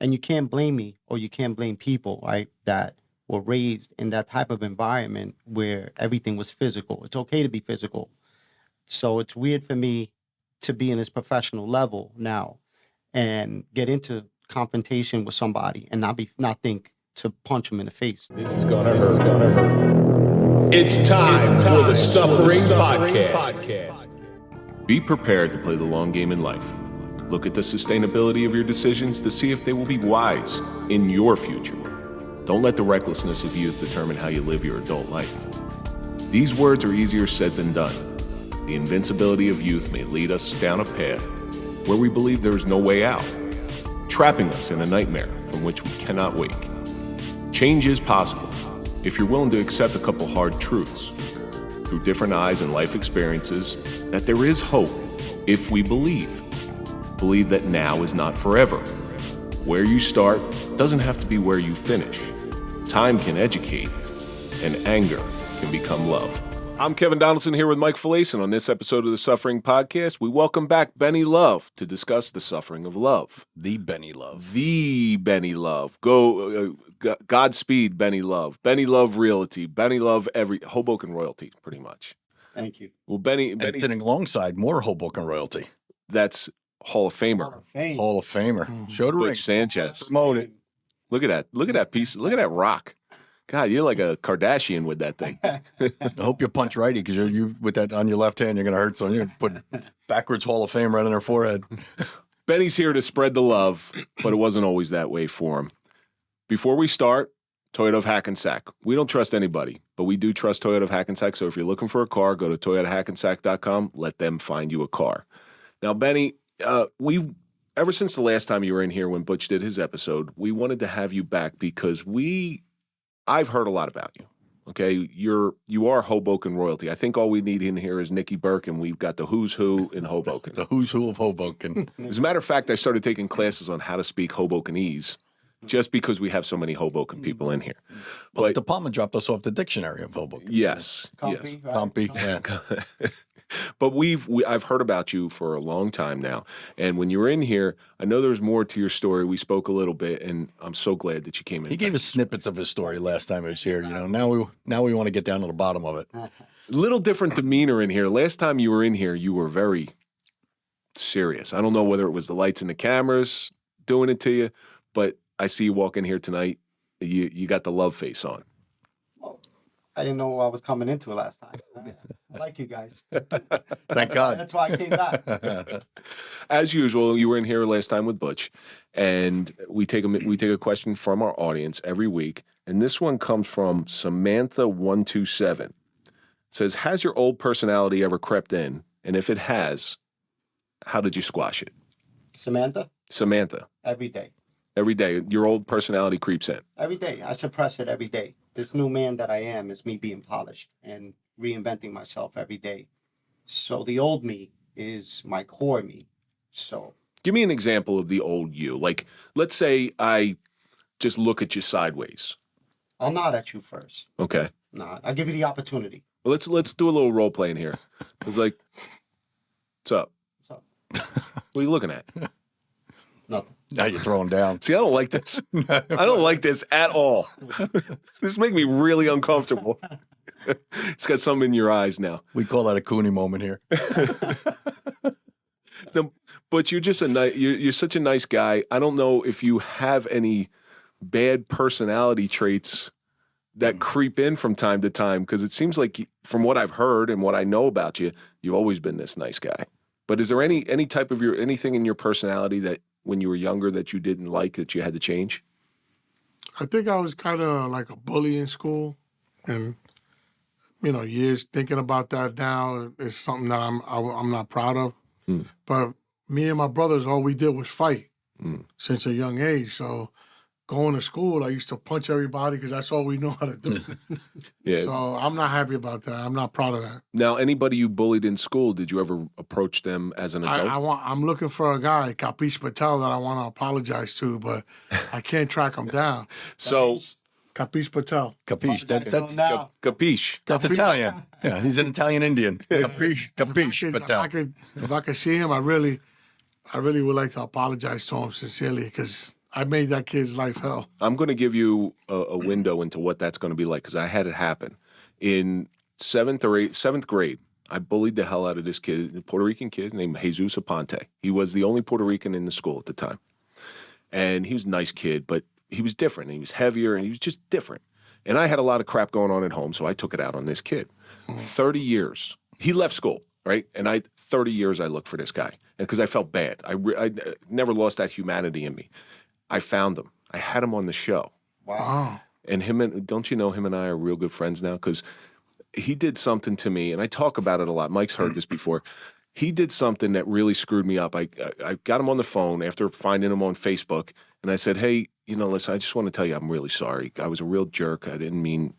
And you can't blame me, or you can't blame people, right, that were raised in that type of environment where everything was physical. It's okay to be physical. So it's weird for me to be in this professional level now and get into confrontation with somebody and not think to punch them in the face. This is gonna hurt. It's time for the Suffering Podcast. Be prepared to play the long game in life. Look at the sustainability of your decisions to see if they will be wise in your future. Don't let the recklessness of youth determine how you live your adult life. These words are easier said than done. The invincibility of youth may lead us down a path where we believe there is no way out, trapping us in a nightmare from which we cannot wake. Change is possible if you're willing to accept a couple hard truths through different eyes and life experiences, that there is hope if we believe that now is not forever. Where you start doesn't have to be where you finish. Time can educate, and anger can become love. I'm Kevin Donaldson here with Mike Failace, and on this episode of the Suffering Podcast, we welcome back Benny Love to discuss the suffering of love. The Benny Love. The Benny Love. Godspeed, Benny Love. Benny Love Realty. Benny Love Hoboken royalty, pretty much. Thank you. Well, Benny And sitting alongside more Hoboken royalty. That's Hall of Famer. Hall of Famer. Show the ring. Butch Sanchez. Promote it. Look at that. Look at that piece. Look at that rock. God, you're like a Kardashian with that thing. I hope you punch righty, because you with that on your left hand, you're going to hurt someone. You're going to put backwards Hall of Fame right on their forehead. Benny's here to spread the love, but it wasn't always that way for him. Before we start, Toyota of Hackensack. We don't trust anybody, but we do trust Toyota of Hackensack. So if you're looking for a car, go to toyotahackensack.com. Let them find you a car. Now, Benny, ever since the last time you were in here when Butch did his episode, we wanted to have you back because I've heard a lot about you. Okay, you are Hoboken royalty. I think all we need in here is Nicky Burke, and we've got the who's who in Hoboken. The who's who of Hoboken. As a matter of fact, I started taking classes on how to speak Hobokenese just because we have so many Hoboken people in here. Well, the Department dropped us off the dictionary of Hoboken. Yes. Compy, right? Compy, yeah. But I've heard about you for a long time now. And when you were in here, I know there's more to your story. We spoke a little bit, and I'm so glad that you came in. He gave us snippets of his story last time he was here. You know, now we want to get down to the bottom of it. A little different demeanor in here. Last time you were in here, you were very serious. I don't know whether it was the lights and the cameras doing it to you, but I see you walk in here tonight. You got the love face on. I didn't know I was coming into it last time. I like you guys. Thank God. That's why I came back. As usual, you were in here last time with Butch, and we take a question from our audience every week, and this one comes from Samantha127. It says, has your old personality ever crept in? And if it has, how did you squash it? Samantha? Every day. Every day, your old personality creeps in. Every day. I suppress it every day. This new man that I am is me being polished and reinventing myself every day. So the old me is my core me. So give me an example of the old you. Like, let's say I just look at you sideways. I'll nod at you first. Okay. Nod. I'll give you the opportunity. Well, let's do a little role playing here. It's like, what's up? What's up? What are you looking at? Nothing. Now you're throwing down. See, I don't like this. I don't like this at all. This makes me really uncomfortable. It's got something in your eyes now. We call that a Cooney moment here. No, but you're just you're such a nice guy. I don't know if you have any bad personality traits that creep in from time to time, because it seems like from what I've heard and what I know about you, you've always been this nice guy. But is there any type of anything in your personality that when you were younger that you didn't like, that you had to change? I think I was kind of like a bully in school, and years thinking about that now is something that I'm not proud of. But me and my brothers, all we did was fight since a young age. So going to school, I used to punch everybody because that's all we know how to do. Yeah. So I'm not happy about that. I'm not proud of that. Now, anybody you bullied in school, did you ever approach them as an adult? I'm looking for a guy, Pt. that I want to apologize to, but I can't track him down. So, Pt. Capiche. That's capiche. That's Italian. Yeah, he's an Italian Indian. Capiche. If I could see him, I really would like to apologize to him sincerely, because I made that kid's life hell. I'm going to give you a window into what that's going to be like because I had it happen. In seventh grade, I bullied the hell out of this kid, a Puerto Rican kid named Jesus Aponte. He was the only Puerto Rican in the school at the time. And he was a nice kid, but he was different. He was heavier, and he was just different. And I had a lot of crap going on at home, so I took it out on this kid. 30 years. He left school, right? And 30 years I looked for this guy because I felt bad. I never lost that humanity in me. I found him. I had him on the show. Wow. And don't you know, him and I are real good friends now because he did something to me, and I talk about it a lot. Mike's heard this before. He did something that really screwed me up. I got him on the phone after finding him on Facebook, and I said, hey, listen, I just want to tell you I'm really sorry. I was a real jerk. I didn't mean,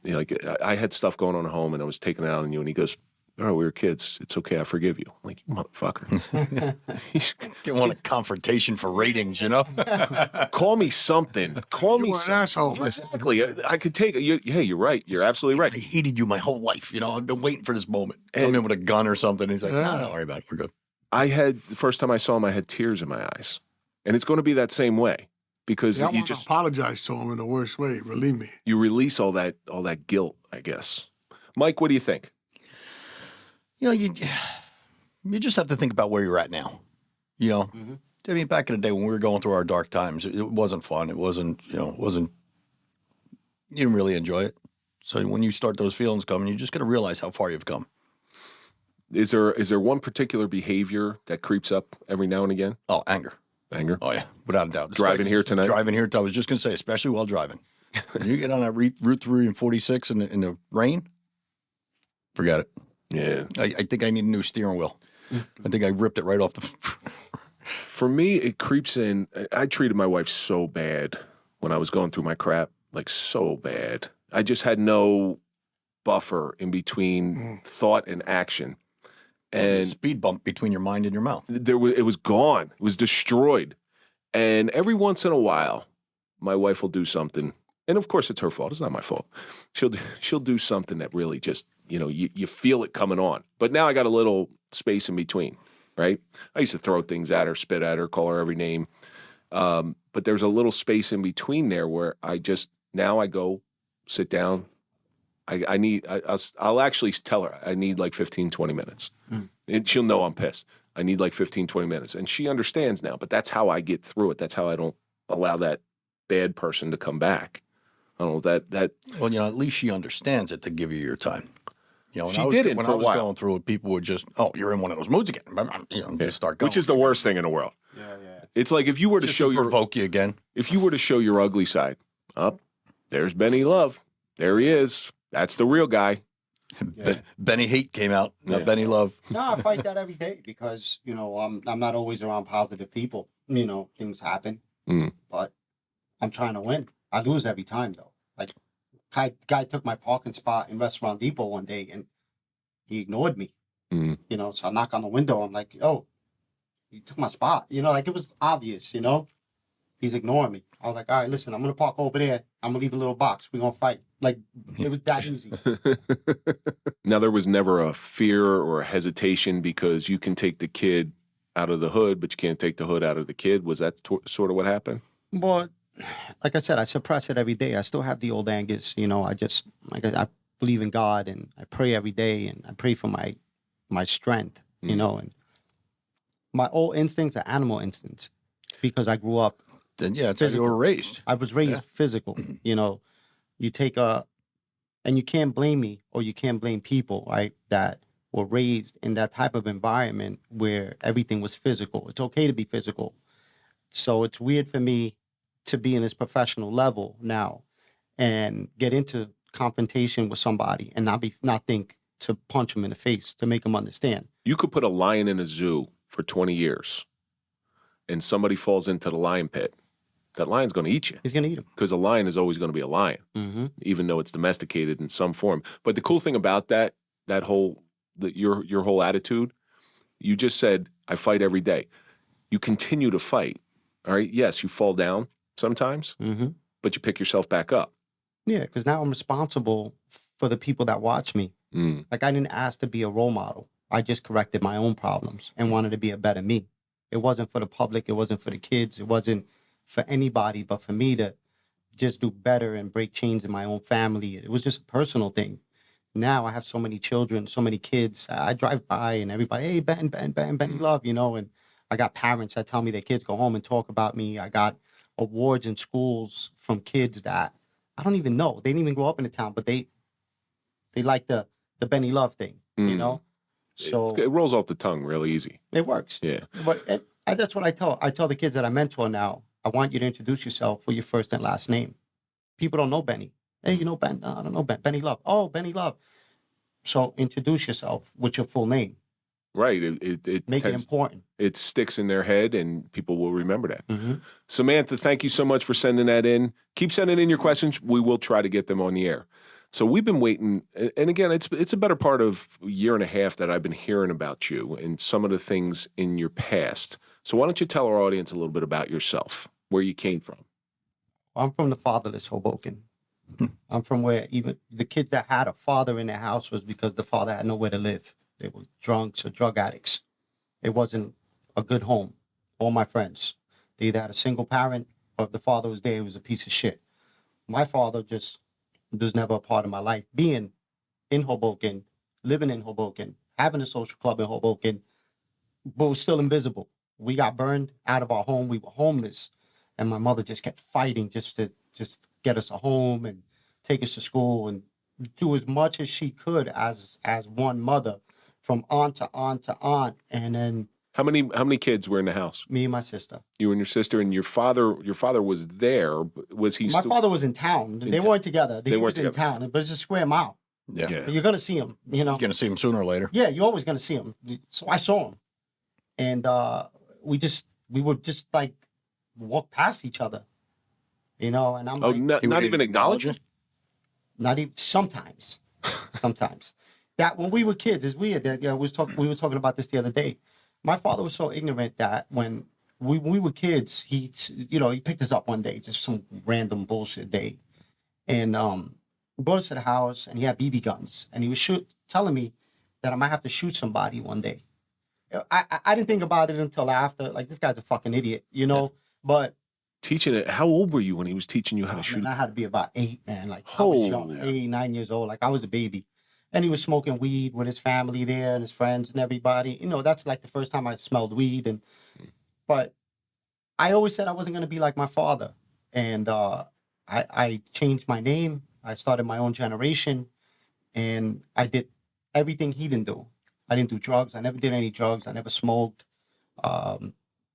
I had stuff going on at home, and I was taking it out on you. And he goes, oh, we were kids. It's okay. I forgive you. I'm like, you motherfucker. You want a confrontation for ratings, Call me something. Call me You were an something. asshole. Exactly. I could take it. Hey, you're right. You're absolutely right. I hated you my whole life. I've been waiting for this moment. Come in with a gun or something. He's like, no, don't worry about it. We're good. The first time I saw him, I had tears in my eyes. And it's going to be that same way because I you want just to apologize to him in the worst way. Believe me. you release all that guilt, I guess. Mike, what do you think? You just have to think about where you're at now. I mean, back in the day when we were going through our dark times, it wasn't fun. It wasn't, you didn't really enjoy it. So when you start those feelings coming, you just got to realize how far you've come. Is there one particular behavior that creeps up every now and again? Oh, anger. Anger? Oh, yeah, without a doubt. Driving here tonight? Driving here, I was just going to say, especially while driving. When you get on that Route 3 and 46 in the rain, forget it. Yeah. I think I need a new steering wheel. I think I ripped it right off the... For me, it creeps in. I treated my wife so bad when I was going through my crap, like so bad. I just had no buffer in between thought and action. And speed bump between your mind and your mouth. it was gone. It was destroyed. And every once in a while, my wife will do something. And of course, it's her fault. It's not my fault. She'll do something that really just, you feel it coming on. But now I got a little space in between, right? I used to throw things at her, spit at her, call her every name. But there's a little space in between there where now I go sit down. I'll actually tell her I need like 15, 20 minutes. And she'll know I'm pissed. I need like 15, 20 minutes. And she understands now, but that's how I get through it. That's how I don't allow that bad person to come back. I don't know that. Well, at least she understands it to give you your time. When She I was, did it when for I a was while. going through it, people would just, oh, you're in one of those moods again. Just start going. Which is the worst thing in the world. Yeah. It's like if you were to Just show to provoke you again. if you were to show your ugly side, there's Benny Love. There he is. That's the real guy. Benny Hate came out, not Yeah. Benny Love. No, I fight that every day because, I'm not always around positive people. Things happen, but I'm trying to win. I lose every time, though. Like, guy took my parking spot in Restaurant Depot one day, and he ignored me. So I knock on the window. I'm like, oh, he took my spot. It was obvious, He's ignoring me. I was like, all right, listen, I'm going to park over there. I'm going to leave a little box. We're going to fight. Like, it was that easy. Now, there was never a fear or a hesitation because you can take the kid out of the hood, but you can't take the hood out of the kid. Was that sort of what happened? But like I said, I suppress it every day. I still have the old angers. I believe in God and I pray every day and I pray for my strength, and my old instincts are animal instincts because I grew up. Then, it's how you were raised. I was raised physical, you take and you can't blame me or you can't blame people, right, that were raised in that type of environment where everything was physical. It's okay to be physical. So it's weird for me to be in this professional level now and get into confrontation with somebody and not think to punch them in the face to make them understand. You could put a lion in a zoo for 20 years and somebody falls into the lion pit. That lion's going to eat you. He's going to eat them. Because a lion is always going to be a lion, even though it's domesticated in some form. But the cool thing about your whole attitude, you just said, I fight every day. You continue to fight. All right. Yes, you fall down sometimes, but you pick yourself back up. Yeah, because now I'm responsible for the people that watch me. Like, I didn't ask to be a role model. I just corrected my own problems and wanted to be a better me. It wasn't for the public. It wasn't for the kids. It wasn't for anybody, but for me to just do better and break chains in my own family. It was just a personal thing. Now I have so many children, so many kids. I drive by and everybody, hey, Ben, love, and I got parents that tell me their kids go home and talk about me. I got awards in schools from kids that I don't even know. They didn't even grow up in the town, but they like the Benny Love thing, So It rolls off the tongue real easy. it works. Yeah. But that's what I tell the kids that I mentor now. I want you to introduce yourself with your first and last name. People don't know Benny. Hey, you know Ben? No, I don't know Ben. Benny Love. Oh, Benny Love. So introduce yourself with your full name. Right. It Make it important. It sticks in their head and people will remember that. Mm-hmm. Samantha, thank you so much for sending that in. Keep sending in your questions. We will try to get them on the air. So we've been waiting. And again, it's a better part of a year and a half that I've been hearing about you and some of the things in your past. So why don't you tell our audience a little bit about yourself, where you came from? I'm from the fatherless Hoboken. I'm from where even the kids that had a father in their house was because the father had nowhere to live. They were drunks or drug addicts. It wasn't a good home. All my friends, they either had a single parent or if the father was there, he was a piece of shit. My father just was never a part of my life. Being in Hoboken, living in Hoboken, having a social club in Hoboken, but was still invisible. We got burned out of our home. We were homeless. And my mother just kept fighting just to get us a home and take us to school and do as much as she could as one mother, from aunt to aunt to aunt. And then How many kids were in the house? me and my sister. You and your sister, and your father was there. Was he? My father was in town. They weren't together. He weren't was together. in town, but it's a square mile. Yeah. You're going to see him, You're going to see him sooner or later. Yeah, you're always going to see him. So I saw him. And we would just like walk past each other, and I'm Oh, like, not even acknowledge it? not even sometimes. That when we were kids is weird. That we were talking about this the other day. My father was so ignorant that when we were kids, he picked us up one day, just some random bullshit day, and brought us to the house, and he had BB guns, and he was telling me that I might have to shoot somebody one day. I didn't think about it until after. Like, this guy's a fucking idiot, But Teaching it. How old were you when he was teaching you how to shoot? I had to be about 8, man. Like, I was young, 8, 9 years old. Like, I was a baby. And he was smoking weed with his family there and his friends and everybody. That's like the first time I smelled weed. But I always said I wasn't going to be like my father. And I changed my name. I started my own generation. And I did everything he didn't do. I didn't do drugs. I never did any drugs. I never smoked.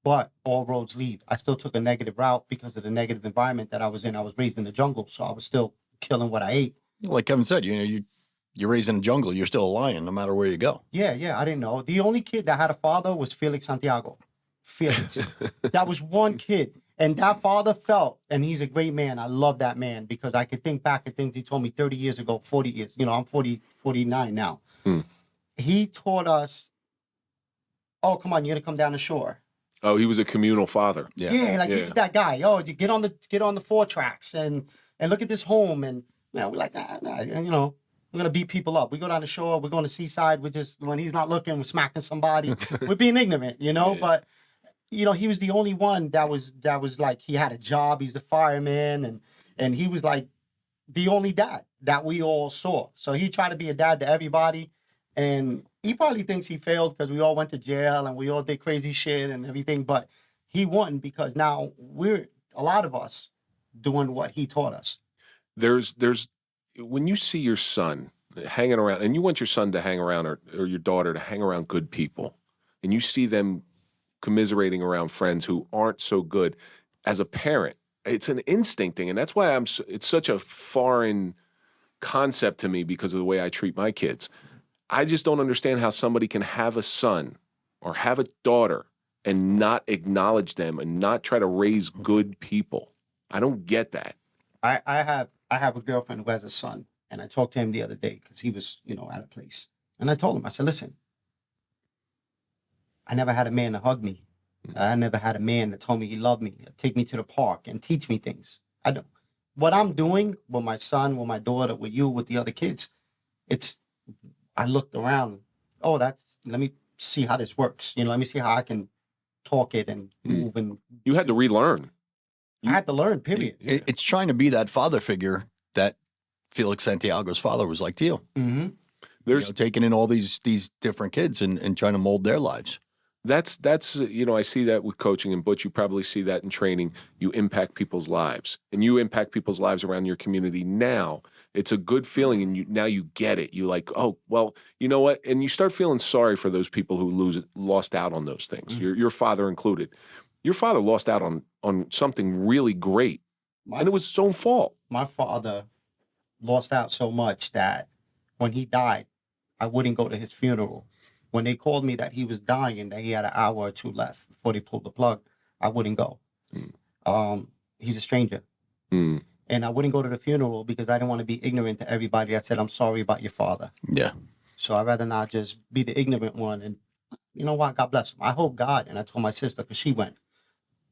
But all roads lead. I still took a negative route because of the negative environment that I was in. I was raised in the jungle, so I was still killing what I ate. Like Kevin said, you're raised in the jungle. You're still a lion no matter where you go. Yeah, I didn't know. The only kid that had a father was Felix Santiago. Felix. That was one kid. And that father felt, and he's a great man. I love that man because I could think back at things he told me 30 years ago, 40 years. I'm 49 now. He taught us, oh, come on, you're going to come down the shore. Oh, he was a communal father. Yeah, he was that guy. Oh, you get on the 4 tracks and look at this home. And we're like, nah, we're going to beat people up. We go down the shore. We're going to seaside. We're just, when he's not looking, we're smacking somebody. We're being ignorant, Yeah. But, he was the only one that was like, he had a job. He's a fireman. And he was like the only dad that we all saw. So he tried to be a dad to everybody. And he probably thinks he failed because we all went to jail and we all did crazy shit and everything. But he won because now we're, a lot of us, doing what he taught us. There's when you see your son hanging around, and you want your son to hang around or your daughter to hang around good people, and you see them commiserating around friends who aren't so good, as a parent, it's an instinct thing. And that's why it's such a foreign concept to me because of the way I treat my kids. I just don't understand how somebody can have a son or have a daughter and not acknowledge them and not try to raise good people. I don't get that. I have a girlfriend who has a son, and I talked to him the other day because he was, at a place. And I told him, I said, listen, I never had a man to hug me. I never had a man that told me he loved me, take me to the park and teach me things. I don't. What I'm doing with my son, with my daughter, with you, with the other kids, I looked around. Oh, let me see how this works. Let me see how I can talk it and move. And you had to relearn. I had to learn, period. It's trying to be that father figure that Felix Santiago's father was like to you. Mm-hmm. There's Taking in all these different kids and trying to mold their lives. that's I see that with coaching, and Butch, you probably see that in training. You impact people's lives, and you impact people's lives around your community now. It's a good feeling, and now you get it. You like, oh, well, you know what? And you start feeling sorry for those people who lost out on those things, your father included. Your father lost out on something really great, and it was his own fault. My father lost out so much that when he died, I wouldn't go to his funeral. When they called me that he was dying, that he had an hour or two left before they pulled the plug, I wouldn't go. He's a stranger. Mm. And I wouldn't go to the funeral because I didn't want to be ignorant to everybody that said, I'm sorry about your father. Yeah. So I'd rather not just be the ignorant one. And you know what? God bless him. I hope God, and I told my sister, because she went,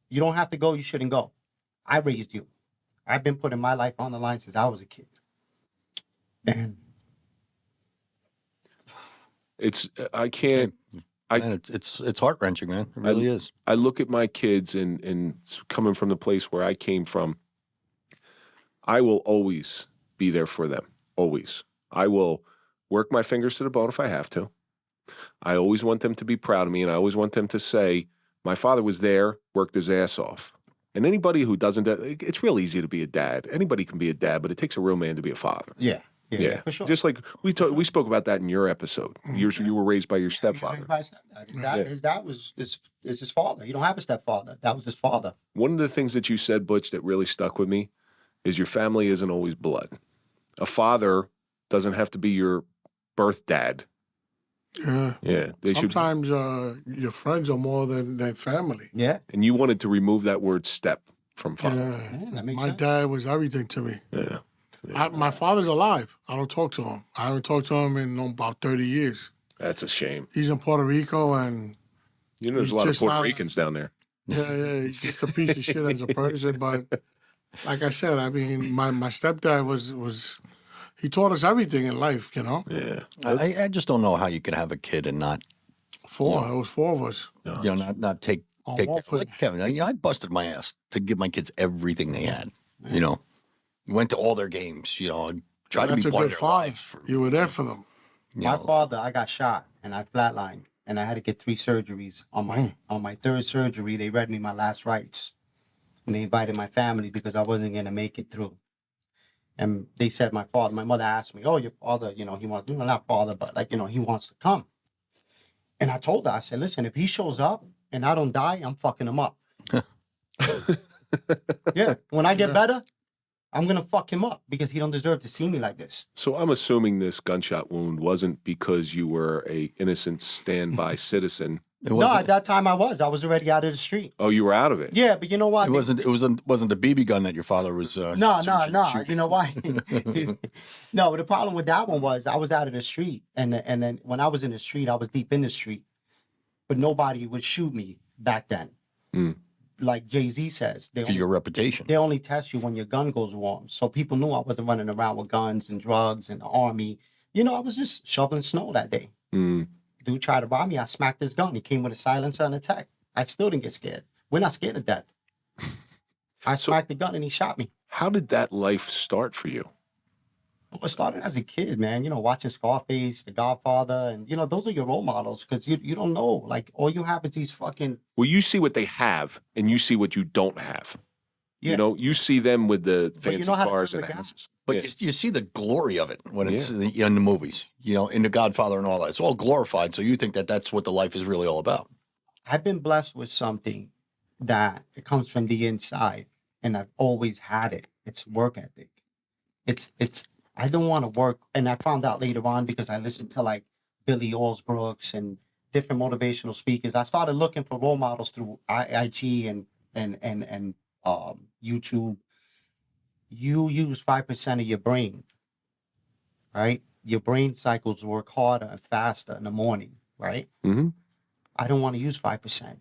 you don't have to go. You shouldn't go. I raised you. I've been putting my life on the line since I was a kid. And It's I can't. Man, it's heart wrenching, man. It really is. I look at my kids and coming from the place where I came from, I will always be there for them. Always. I will work my fingers to the bone if I have to. I always want them to be proud of me, and I always want them to say, my father was there, worked his ass off. And anybody who doesn't, it's real easy to be a dad. Anybody can be a dad, but it takes a real man to be a father. yeah, for sure. Just like we spoke about that in your episode. You were raised by your stepfather. His dad was his father. You don't have a stepfather. That was his father. One of the things that you said, Butch, that really stuck with me is your family isn't always blood. A father doesn't have to be your birth dad. Yeah. Yeah. Sometimes your friends are more than family. Yeah. And you wanted to remove that word step from father. Yeah. that makes My sense. dad was everything to me. Yeah. My father's alive. I don't talk to him. I haven't talked to him in about 30 years. That's a shame. He's in Puerto Rico, and There's He's a lot of just Puerto not- Ricans down there. yeah, he's just a piece of shit as a person. But like I said, I mean, my stepdad was he taught us everything in life. Yeah. I just don't know how you could have a kid and not It was four of us. not take welfare. like Kevin. I busted my ass to give my kids everything they had. Went to all their games. And tried That's to a be part good of their father. lives. You were there for them. My father, I got shot and I flatlined and I had to get 3 surgeries. On my 3rd surgery, they read me my last rites. And they invited my family because I wasn't going to make it through. And they said my mother asked me, oh, your father, he wants, not father, but he wants to come. And I told her, I said, listen, if he shows up and I don't die, I'm fucking him up. Yeah. When I get better, I'm going to fuck him up because he don't deserve to see me like this. So I'm assuming this gunshot wound wasn't because you were a innocent standby citizen. No, at that time I was already out of the street. Oh, you were out of it. Yeah, but you know what? It wasn't the BB gun that your father was. No. You know why? No, but the problem with that one was I was out of the street, and then when I was in the street, I was deep in the street, but nobody would shoot me back then. Mm. Like Jay-Z says, Your reputation. they only test you when your gun goes warm. So people knew I wasn't running around with guns and drugs and the army. I was just shoveling snow that day. Mm. Dude tried to rob me. I smacked his gun. He came with a silencer and attack. I still didn't get scared. We're not scared of death. I smacked the gun and he shot me. How did that life start for you? It started as a kid, man. Watching Scarface, The Godfather, and those are your role models because you don't know. Like all you have is these fucking. Well, you see what they have, and you see what you don't have. Yeah. You see them with the But you fancy know how to cars and remember houses. But Yeah. you see the glory of it when it's in the movies, in The Godfather and all that. It's all glorified. So you think that that's what the life is really all about. I've been blessed with something that it comes from the inside, and I've always had it. It's work ethic. It's. I don't want to work, and I found out later on because I listened to like Billy Allsbrooks and different motivational speakers. I started looking for role models through IG and YouTube. You use 5% of your brain, right? Your brain cycles work harder and faster in the morning, right? Mm-hmm. I don't want to use 5%.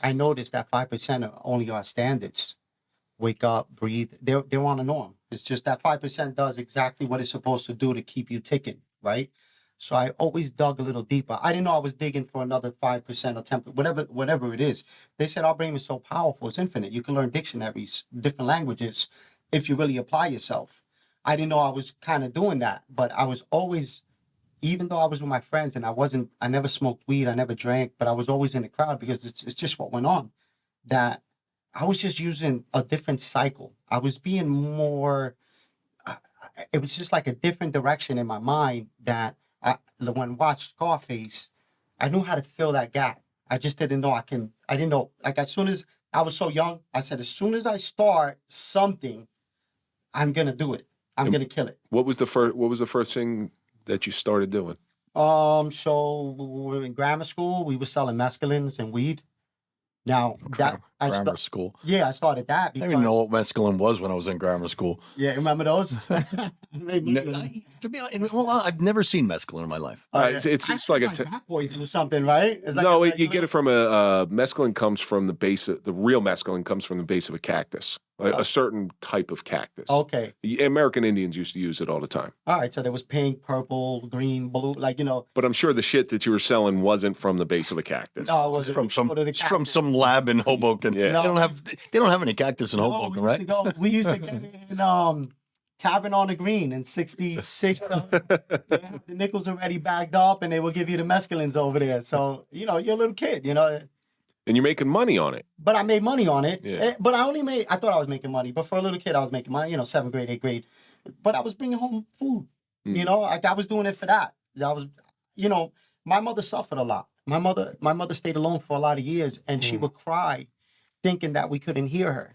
I noticed that 5% are only our standards. Wake up, breathe. They're on a norm. It's just that 5% does exactly what it's supposed to do to keep you ticking, right? So I always dug a little deeper. I didn't know I was digging for another 5% or 10, whatever it is. They said our brain is so powerful, it's infinite. You can learn dictionaries, different languages, if you really apply yourself. I didn't know I was kind of doing that, but I was always, even though I was with my friends and I never smoked weed, I never drank, but I was always in the crowd because it's just what went on. That I was just using a different cycle. I was being more, it was just like a different direction in my mind that when I watched Scarface, I knew how to fill that gap. I just didn't know I didn't know, like as soon as I was so young, I said, as soon as I start something, I'm going to do it. I'm going to kill it. What was the first thing that you started doing? So we were in grammar school, we were selling mescalines and weed. Now Grammar school. Yeah, I started that I because didn't even know what mescaline was when I was in grammar school. yeah, remember those? To be honest, well, I've never seen mescaline in my life. It's like a rat poison or something, right? It's like no, you get it from mescaline comes from the real mescaline comes from the base of a cactus, a certain type of cactus. Okay. American Indians used to use it all the time. All right, so there was pink, purple, green, blue, like, But I'm sure the shit that you were selling wasn't from the base of a cactus. No, it was From some lab in Hoboken. Yeah. They don't have any cactus in Hoboken, right? We used to get it in Tavern on the Green in 66. They had the nickels already bagged up and they will give you the mescalines over there. So, you're a little kid, And you're making money on it. But I made money on it. Yeah. But I thought I was making money. But for a little kid, I was making money, 7th grade, 8th grade. But I was bringing home food. I was doing it for that. My mother suffered a lot. My mother stayed alone for a lot of years, and she would cry thinking that we couldn't hear her.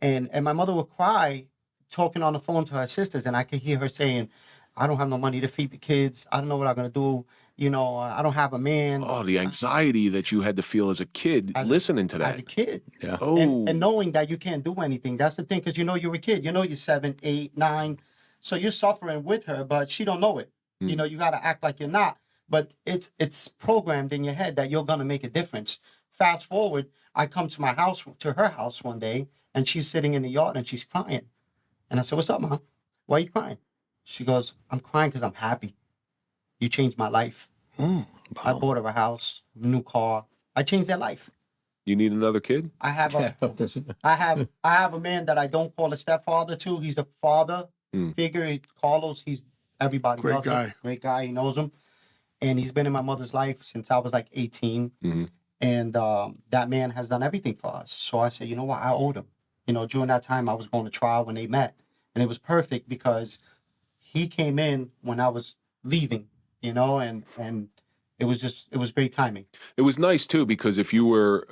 And my mother would cry talking on the phone to her sisters, and I could hear her saying, I don't have no money to feed the kids. I don't know what I'm going to do. I don't have a man. Oh, the anxiety that you had to feel as a kid listening to that. As a kid. Yeah. Oh. And knowing that you can't do anything. That's the thing, because you're a kid. You're 7, 8, 9. So you're suffering with her, but she don't know it. You got to act like you're not. But it's programmed in your head that you're going to make a difference. Fast forward, I come to her house one day, and she's sitting in the yard and she's crying. And I said, what's up, Mom? Why are you crying? She goes, I'm crying because I'm happy. You changed my life. Wow. I bought her a house, a new car. I changed their life. You need another kid? I have a man that I don't call a stepfather to. He's a father figure. Carlos, he's everybody. Great loves him. guy. Great guy. He knows him. And he's been in my mother's life since I was like 18. And that man has done everything for us. So I said, you know what? I owed him. During that time, I was going to trial when they met. And it was perfect because he came in when I was leaving, and it was great timing. It was nice too, because if you were,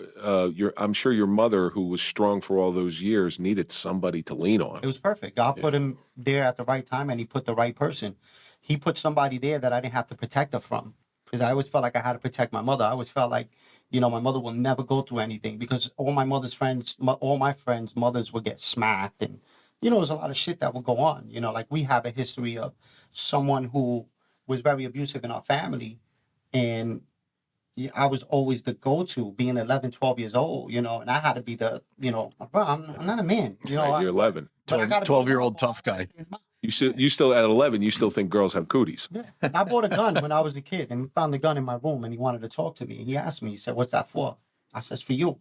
I'm sure your mother, who was strong for all those years, needed somebody to lean on. It was perfect. God put him there at the right time, and he put the right person. He put somebody there that I didn't have to protect her from, because I always felt like I had to protect my mother. I always felt like, my mother will never go through anything, because all my friends' mothers would get smacked, and there's a lot of shit that would go on. Like we have a history of someone who was very abusive in our family, and I was always the go-to, being 11, 12 years old, and I had to be the, bro, I'm not a man. Right, you're 11. 12-year-old tough guy. You still at 11, you still think girls have cooties. I bought a gun when I was a kid, and he found the gun in my room, and he wanted to talk to me, and he asked me, he said, what's that for? I said, it's for you.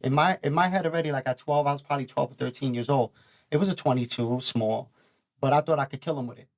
In my head already, like at 12, I was probably 12 or 13 years old. It was a 22, small, but I thought I could kill him with it.